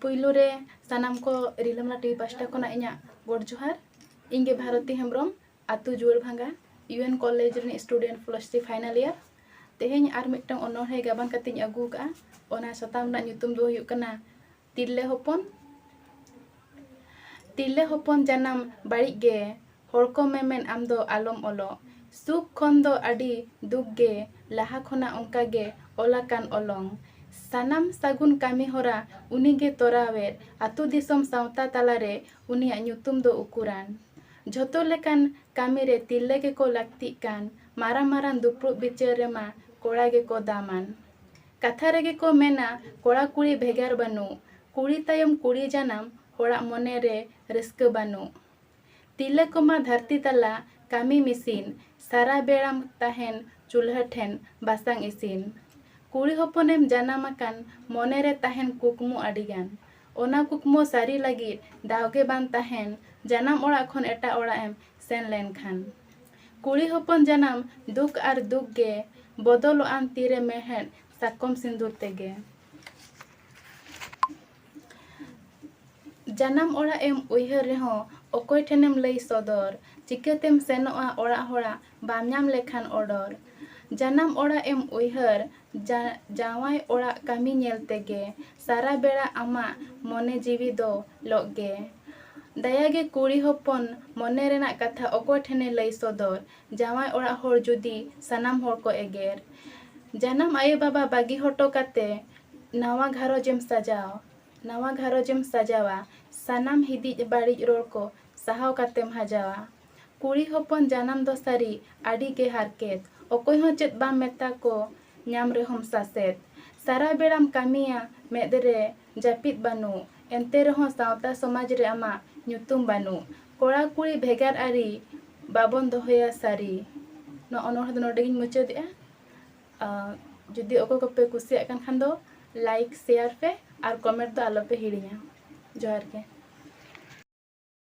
पुइलु रे सानाम को रिलमला TV pasta कोना इᱧᱟ गोड जोहार इंगे भारती हेम्ब्रम आतु जुआर भांगा यूएन कॉलेज रे स्टूडेंट +3 फाइनल ईयर तेहेñ आर मिटटांग अनोहे गाबान कतिñ अगु का ओना सताम ना nyutum दो हुयुग कना तिरले होपन जानम बाड़ी गे होड़ को मेमेन आम दो आलम ओलो सुख खन दो आडी दुख गे लाहा खना ओंका गे ओलाकान ओलोंग सानाम सागुन कामी होरा उनी गे तोरावेर आतु दिसम सावता तालारे उनिया nyutum दो उकुरान झोतो लेकान कामी रे तिरले गे को लाक्ति कान मारा मारान दुप्रुब बिचार रे मा कोड़ा गे को दामान कथा रेगे को मेना कोड़ा कुड़ी भेगार बानु कुड़ी तायम कुड़ी जानम होड़ा मने रे रिस्क बानु तिरले को मा धरती तला कामी मिसिन सारा बेड़ाम ताहेन चूल्हा ठेन बासांग इसिन कुड़ी होपनेम जानामाकान मने रे ताहेन कुकमु आडिगान ओना कुकमु सारी लगी दावगे बान ताहेन जानाम ओड़ा खन एटा ओड़ा एम सेन लेन खान कुड़ी होपन जानम दुख आर दुख गे बदलो आम तीरे मेहर साकम सिंदूर तेगे जानम ओड़ा एम उइहर रेहो ओकोय ठेनेम लई सदर चिकातेम सेनोआ ओड़ा होड़ा बाम नाम लेखान ऑर्डर जानम ओड़ा एम उइहर जावाय ओड़ा कामी नेल तेगे सारा बेड़ा आमा मने जीवी दो लोगे दायागे कुड़ी होपन मने रेना कथा ओकोय ठेने लई सदर जावाय ओड़ा होड़ जुदी सनाम होड़ को एगेर जानम आयो बाबा बागी हटो काते नवा घरोजेम सजावा सानाम हिदिज बाड़िज रोड को साहाव कातेम हजावा कुड़ी होपन जानम दो सारी आडी के हारकेत ओकोय हो चेत बाम मेता को ᱧᱟᱢ ᱨᱮᱦᱚᱢ ᱥᱟᱥᱮᱛ सारा बेड़ाम कामिया मेद रे जापित बानु एनते रहों सावता समाज रे आमा nyutum बानु कोड़ा कुड़ी भेगार आरी बाबन दोहया सारी न अनोह दो नोडे गिन मुचादेआ जुदी ओको को पे कुसिया कान खान दो लाइक शेयर पे और कमेंट दो आलो पे हिड़िया जोहार के।